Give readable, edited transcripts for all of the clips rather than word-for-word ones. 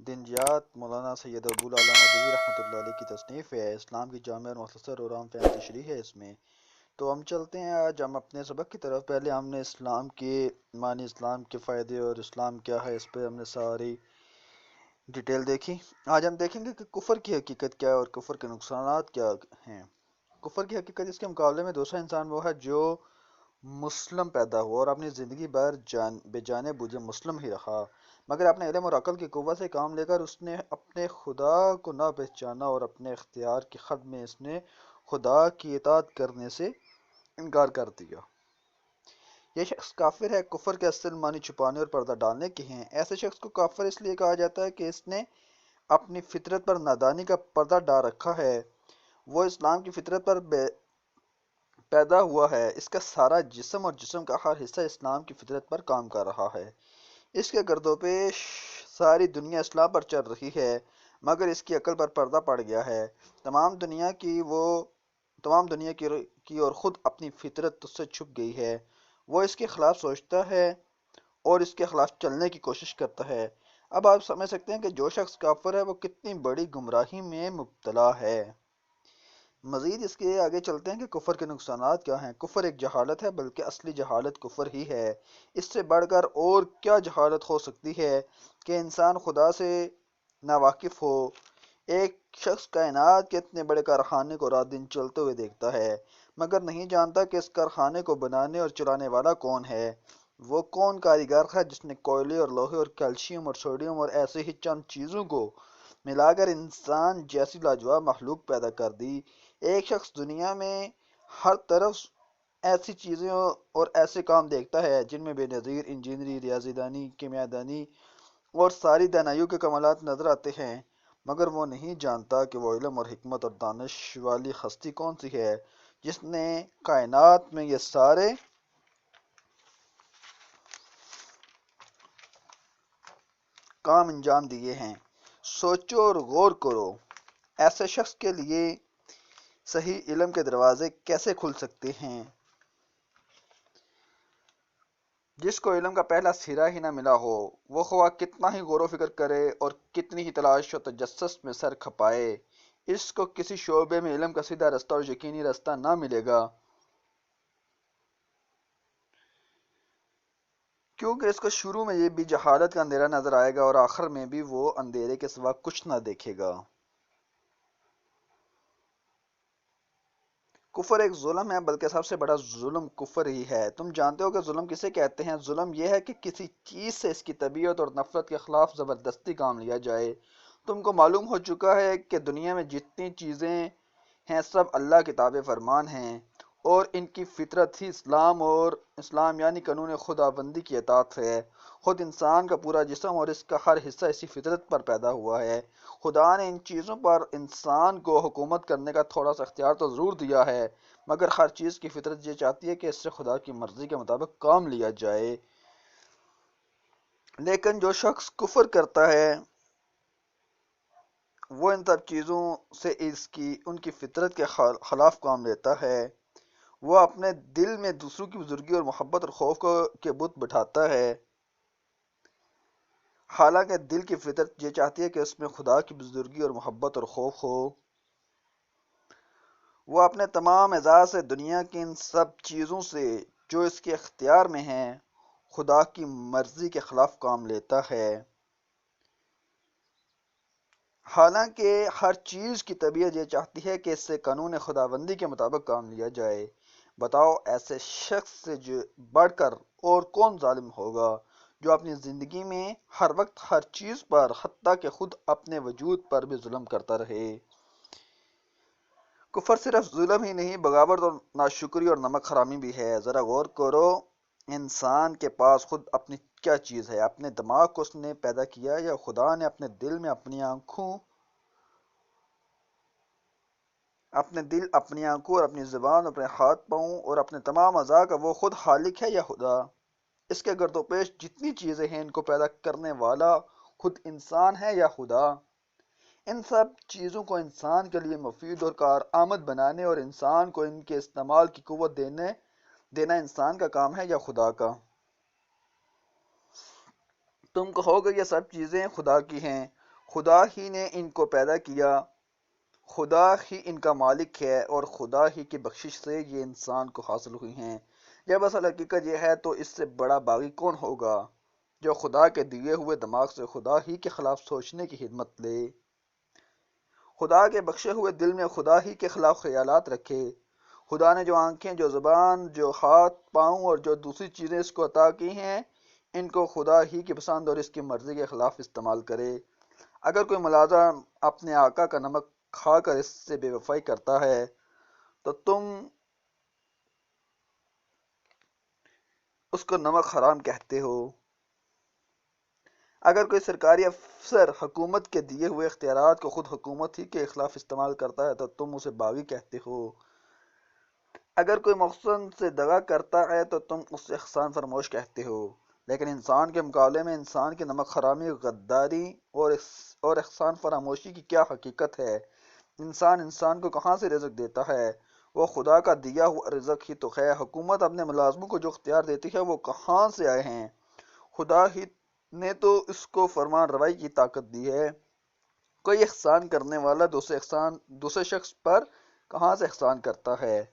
دنجیات مولانا سید ابو العلا ندوی رحمۃ اللہ علیہ کی تصنیف ہے۔ اسلام کی جامع اور مختصر اور عام فہم تشریح ہے اس میں۔ تو ہم چلتے ہیں آج ہم اپنے سبق کی طرف۔ پہلے ہم نے اسلام کے معنی، اسلام کے فائدے اور اسلام کیا ہے، اس پہ ہم نے ساری ڈیٹیل دیکھی۔ آج ہم دیکھیں گے کہ کفر کی حقیقت کیا ہے اور کفر کے نقصانات کیا ہیں۔ کفر کی حقیقت، اس کے مقابلے میں دوسرا انسان وہ ہے جو مسلم پیدا ہوا اور اپنی زندگی بھر بے جانے بوجھے مسلم ہی رہا، مگر اپنے علم اور عقل کی قوت سے کام لے کر اس نے اپنے خدا کو نہ پہچانا اور اپنے اختیار کی حد میں اس نے خدا کی اطاعت کرنے سے انکار کر دیا۔ یہ شخص کافر ہے۔ کفر کے اصل معنی چھپانے اور پردہ ڈالنے کے ہیں۔ ایسے شخص کو کافر اس لیے کہا جاتا ہے کہ اس نے اپنی فطرت پر نادانی کا پردہ ڈال رکھا ہے۔ وہ اسلام کی فطرت پر پیدا ہوا ہے، اس کا سارا جسم اور جسم کا ہر حصہ اسلام کی فطرت پر کام کر رہا ہے۔ اس کے گرد و پیش ساری دنیا اسلام پر چل رہی ہے، مگر اس کی عقل پر پردہ پڑ گیا ہے۔ تمام دنیا کی اور خود اپنی فطرت اس سے چھپ گئی ہے۔ وہ اس کے خلاف سوچتا ہے اور اس کے خلاف چلنے کی کوشش کرتا ہے۔ اب آپ سمجھ سکتے ہیں کہ جو شخص کافر ہے وہ کتنی بڑی گمراہی میں مبتلا ہے۔ مزید اس کے آگے چلتے ہیں کہ کفر کے نقصانات کیا ہیں۔ کفر ایک جہالت ہے، بلکہ اصلی جہالت کفر ہی ہے۔ اس سے بڑھ کر اور کیا جہالت ہو سکتی ہے کہ انسان خدا سے ناواقف ہو۔ ایک شخص کائنات کے اتنے بڑے کارخانے کو رات دن چلتے ہوئے دیکھتا ہے، مگر نہیں جانتا کہ اس کارخانے کو بنانے اور چلانے والا کون ہے۔ وہ کون کاریگر ہے جس نے کوئلے اور لوہے اور کیلشیم اور سوڈیم اور ایسے ہی چند چیزوں کو ملا کر انسان جیسی لاجواب مخلوق پیدا کر دی۔ ایک شخص دنیا میں ہر طرف ایسی چیزیں اور ایسے کام دیکھتا ہے جن میں بے نظیر انجینئرنگ، ریاضی دانی، کیمیاء دانی اور ساری دانائیوں کے کمالات نظر آتے ہیں، مگر وہ نہیں جانتا کہ وہ علم اور حکمت اور دانش والی ہستی کون سی ہے جس نے کائنات میں یہ سارے کام انجام دیے ہیں۔ سوچو اور غور کرو، ایسے شخص کے لیے صحیح علم کے دروازے کیسے کھل سکتے ہیں جس کو علم کا پہلا سرا ہی نہ ملا ہو؟ وہ خواہ کتنا ہی غور و فکر کرے اور کتنی ہی تلاش و تجسس میں سر کھپائے، اس کو کسی شعبے میں علم کا سیدھا رستہ اور یقینی رستہ نہ ملے گا، کیونکہ اس کو شروع میں یہ بھی جہالت کا اندھیرا نظر آئے گا اور آخر میں بھی وہ اندھیرے کے سوا کچھ نہ دیکھے گا۔ کفر ایک ظلم ہے، بلکہ سب سے بڑا ظلم کفر ہی ہے۔ تم جانتے ہو کہ ظلم کسے کہتے ہیں؟ ظلم یہ ہے کہ کسی چیز سے اس کی طبیعت اور نفرت کے خلاف زبردستی کام لیا جائے۔ تم کو معلوم ہو چکا ہے کہ دنیا میں جتنی چیزیں ہیں سب اللہ کے تابع فرمان ہیں، اور ان کی فطرت ہی اسلام یعنی قانون خداوندی کی اطاعت ہے۔ خود انسان کا پورا جسم اور اس کا ہر حصہ اسی فطرت پر پیدا ہوا ہے۔ خدا نے ان چیزوں پر انسان کو حکومت کرنے کا تھوڑا سا اختیار تو ضرور دیا ہے، مگر ہر چیز کی فطرت یہ چاہتی ہے کہ اس سے خدا کی مرضی کے مطابق کام لیا جائے۔ لیکن جو شخص کفر کرتا ہے وہ ان سب چیزوں سے ان کی فطرت کے خلاف کام لیتا ہے۔ وہ اپنے دل میں دوسروں کی بزرگی اور محبت اور خوف کے بت بٹھاتا ہے، حالانکہ دل کی فطرت یہ چاہتی ہے کہ اس میں خدا کی بزرگی اور محبت اور خوف ہو۔ وہ اپنے تمام اعزاز سے دنیا کی ان سب چیزوں سے جو اس کے اختیار میں ہیں خدا کی مرضی کے خلاف کام لیتا ہے، حالانکہ ہر چیز کی طبیعت یہ چاہتی ہے کہ اس سے قانون خداوندی کے مطابق کام لیا جائے۔ بتاؤ ایسے شخص سے بڑھ کر اور کون ظالم ہوگا جو اپنی زندگی میں ہر وقت ہر چیز پر حتیٰ کہ خود اپنے وجود پر بھی ظلم کرتا رہے۔ کفر صرف ظلم ہی نہیں، بغاوت اور ناشکری اور نمک حرامی بھی ہے۔ ذرا غور کرو، انسان کے پاس خود اپنی کیا چیز ہے؟ اپنے دماغ کو اس نے پیدا کیا یا خدا نے اپنے دل میں اپنی آنکھوں اور اپنی زبان، اپنے ہاتھ پاؤں اور اپنے تمام اعضاء کا وہ خود خالق ہے یا خدا؟ اس کے گرد و پیش جتنی چیزیں ہیں ان کو پیدا کرنے والا خود انسان ہے یا خدا؟ ان سب چیزوں کو انسان کے لیے مفید اور کارآمد بنانے اور انسان کو ان کے استعمال کی قوت دینا انسان کا کام ہے یا خدا کا؟ تم کہو گے یہ سب چیزیں خدا کی ہیں، خدا ہی نے ان کو پیدا کیا، خدا ہی ان کا مالک ہے، اور خدا ہی کی بخشش سے یہ انسان کو حاصل ہوئی ہیں۔ جب اصل حقیقت یہ ہے تو اس سے بڑا باغی کون ہوگا جو خدا کے دیے ہوئے دماغ سے خدا ہی کے خلاف سوچنے کی ہمت لے، خدا کے بخشے ہوئے دل میں خدا ہی کے خلاف خیالات رکھے۔ خدا نے جو آنکھیں، جو زبان، جو ہاتھ پاؤں اور جو دوسری چیزیں اس کو عطا کی ہیں، ان کو خدا ہی کی پسند اور اس کی مرضی کے خلاف استعمال کرے۔ اگر کوئی ملازم اپنے آقا کا نمک کھا کر اس سے بے وفائی کرتا ہے تو تم اس کو نمک حرام کہتے ہو۔ اگر کوئی سرکاری افسر حکومت کے دیے ہوئے اختیارات کو خود حکومت ہی کے خلاف استعمال کرتا ہے تو تم اسے باغی کہتے ہو۔ اگر کوئی محسن سے دغا کرتا ہے تو تم اسے احسان فراموش کہتے ہو۔ لیکن انسان کے مقابلے میں انسان کی نمک حرامی، غداری اور احسان فراموشی کی کیا حقیقت ہے؟ انسان کو کہاں سے رزق دیتا ہے؟ وہ خدا کا دیا ہوا رزق ہی تو ہے۔ حکومت اپنے ملازموں کو جو اختیار دیتی ہے وہ کہاں سے آئے ہیں؟ خدا ہی نے تو اس کو فرمان روائی کی طاقت دی ہے۔ کوئی احسان کرنے والا دوسرے شخص پر کہاں سے احسان کرتا ہے؟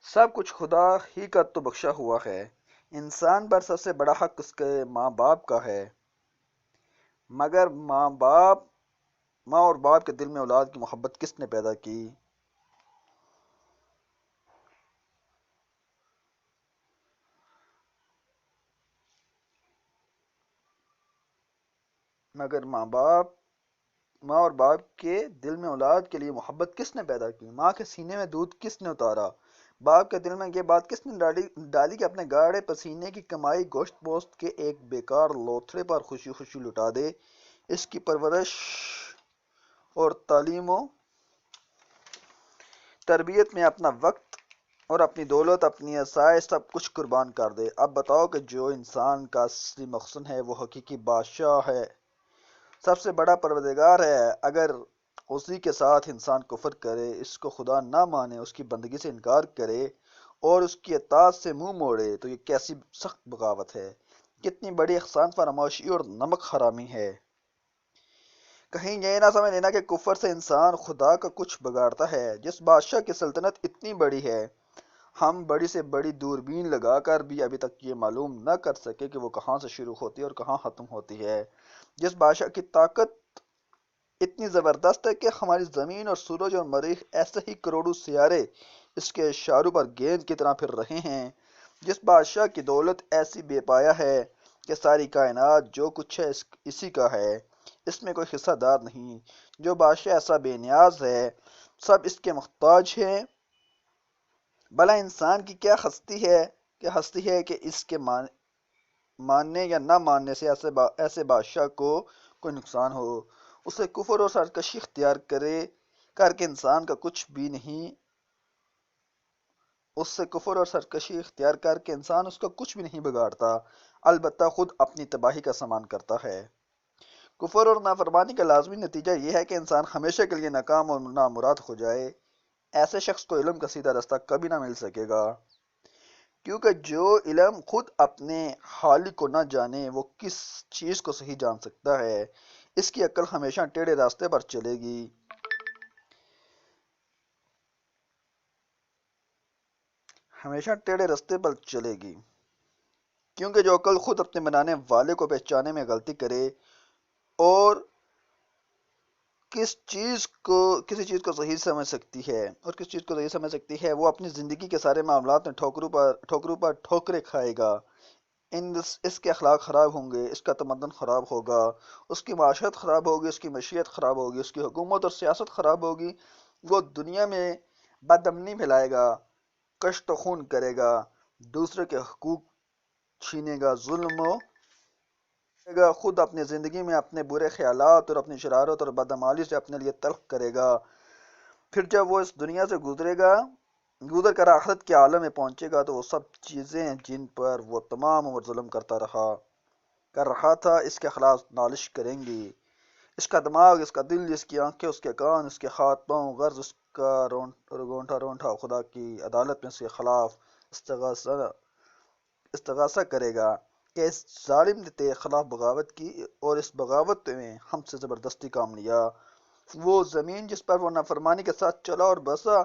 سب کچھ خدا ہی کا تو بخشا ہوا ہے۔ انسان پر سب سے بڑا حق اس کے ماں باپ کا ہے، مگر ماں اور باپ کے دل میں اولاد کی محبت کس نے پیدا کی؟ مگر ماں اور باپ کے دل میں اولاد کے لیے محبت کس نے پیدا کی؟ ماں کے سینے میں دودھ کس نے اتارا؟ باپ کے دل میں یہ بات کس نے ڈالی کہ اپنے گاڑے پسینے کی کمائی گوشت پوست کے ایک بیکار لوتھڑے پر خوشی خوشی لٹا دے؟ اس کی پرورش اور تعلیم و تربیت میں اپنا وقت اور اپنی دولت، اپنی آسائش سب کچھ قربان کر دے۔ اب بتاؤ کہ جو انسان کا اصلی مقصد ہے وہ حقیقی بادشاہ ہے، سب سے بڑا پروردگار ہے، اگر اسی کے ساتھ انسان کفر کرے، اس کو خدا نہ مانے، اس کی بندگی سے انکار کرے اور اس کی اطاعت سے منہ موڑے تو یہ کیسی سخت بغاوت ہے، کتنی بڑی احسان فراموشی اور نمک حرامی ہے۔ کہیں یہ نہ سمجھ لینا کہ کفر سے انسان خدا کا کچھ بگاڑتا ہے۔ جس بادشاہ کی سلطنت اتنی بڑی ہے، ہم بڑی سے بڑی دوربین لگا کر بھی ابھی تک یہ معلوم نہ کر سکے کہ وہ کہاں سے شروع ہوتی ہے اور کہاں ختم ہوتی ہے۔ جس بادشاہ کی طاقت اتنی زبردست ہے کہ ہماری زمین اور سورج اور مریخ ایسے ہی کروڑوں سیارے اس کے اشاروں پر گیند کی طرح پھر رہے ہیں، جس بادشاہ کی دولت ایسی بے پایا ہے کہ ساری کائنات جو کچھ ہے اسی کا ہے، اس میں کوئی حصہ دار نہیں، جو بادشاہ ایسا بے نیاز ہے، سب اس کے محتاج ہیں۔ بھلا انسان کی کیا ہستی ہے کہ اس کے ماننے یا نہ ماننے سے ایسے بادشاہ کو کوئی نقصان ہو؟ اسے کفر اور سرکشی اختیار کر کے انسان کا کچھ بھی نہیں اس سے کفر اور سرکشی اختیار کر کے انسان اس کا کچھ بھی نہیں بگاڑتا، البتہ خود اپنی تباہی کا سامان کرتا ہے۔ کفر اور نافرمانی کا لازمی نتیجہ یہ ہے کہ انسان ہمیشہ کے لیے ناکام اور نامراد ہو جائے۔ ایسے شخص کو علم کا سیدھا رستہ کبھی نہ مل سکے گا، کیونکہ جو علم خود اپنے خالق کو نہ جانے وہ کس چیز کو صحیح جان سکتا ہے؟ اس کی عقل ہمیشہ ٹیڑھے راستے پر چلے گی، کیونکہ جو عقل خود اپنے بنانے والے کو پہچانے میں غلطی کرے اور کسی چیز کو صحیح سمجھ سکتی ہے وہ اپنی زندگی کے سارے معاملات میں ٹھوکروں پر ٹھوکریں کھائے گا۔ اس کے اخلاق خراب ہوں گے، اس کا تمدن خراب ہوگا، اس کی معاشرت خراب ہوگی، اس کی معیشت خراب ہوگی، اس کی حکومت اور سیاست خراب ہوگی۔ وہ دنیا میں بد امنی پھیلائے گا، کشت و خون کرے گا، دوسرے کے حقوق چھینے گا، ظلم و کرے گا، خود اپنی زندگی میں اپنے برے خیالات اور اپنی شرارت اور بدعمالی سے اپنے لیے تلخ کرے گا۔ پھر جب وہ اس دنیا سے گزر کر آخرت کے عالم میں پہنچے گا تو وہ سب چیزیں جن پر وہ تمام عمر ظلم کر رہا تھا اس کے خلاف نالش کریں گی۔ اس کا دماغ، اس کا دل، اس کی آنکھیں، اس کے کان، اس کے ہاتھ پاؤں، غرض اس کا رونٹا رونٹا خدا کی عدالت میں اس کے خلاف استغاثہ کرے گا۔ کہ اس ظالم نے تیرے خلاف بغاوت کی اور اس بغاوت میں ہم سے زبردستی کام لیا۔ وہ زمین جس پر وہ نافرمانی کے ساتھ چلا اور بسا،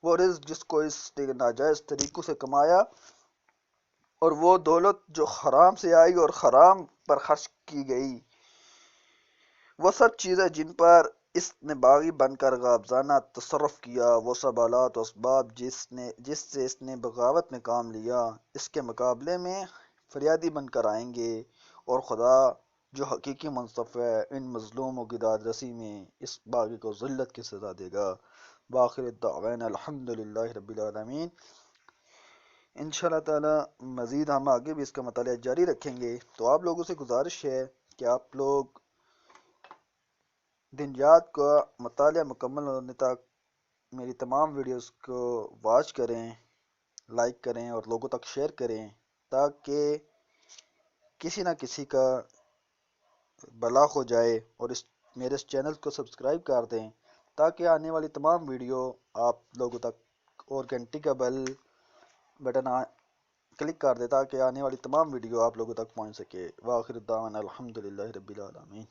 وہ رزق جس کو اس نے ناجائز طریقوں سے کمایا، اور وہ دولت جو حرام سے آئی اور حرام پر خرچ کی گئی، وہ سب چیزیں جن پر اس نے باغی بن کر غابزانہ تصرف کیا، وہ سب آلات و اسباب جس سے اس نے بغاوت میں کام لیا، اس کے مقابلے میں فریادی بن کر آئیں گے، اور خدا جو حقیقی منصف ہے ان مظلوموں کی داد رسی میں اس باغی کو ذلت کی سزا دے گا۔ بآخر دعوانا الحمد للہ رب العالمین۔ انشاءاللہ تعالی مزید ہم آگے بھی اس کا مطالعہ جاری رکھیں گے، تو آپ لوگوں سے گزارش ہے کہ آپ لوگ دن رات کا مطالعہ مکمل ہونے تک میری تمام ویڈیوز کو واچ کریں، لائک کریں اور لوگوں تک شیئر کریں، تاکہ کسی نہ کسی کا بھلا ہو جائے، اور میرے اس چینل کو سبسکرائب کر دیں تاکہ آنے والی تمام ویڈیو آپ لوگوں تک، اور گھنٹی کا بیل بٹن کلک کر دیں تاکہ آنے والی تمام ویڈیو آپ لوگوں تک پہنچ سکے۔ وآخر دعوانا الحمد للہ رب العالمین۔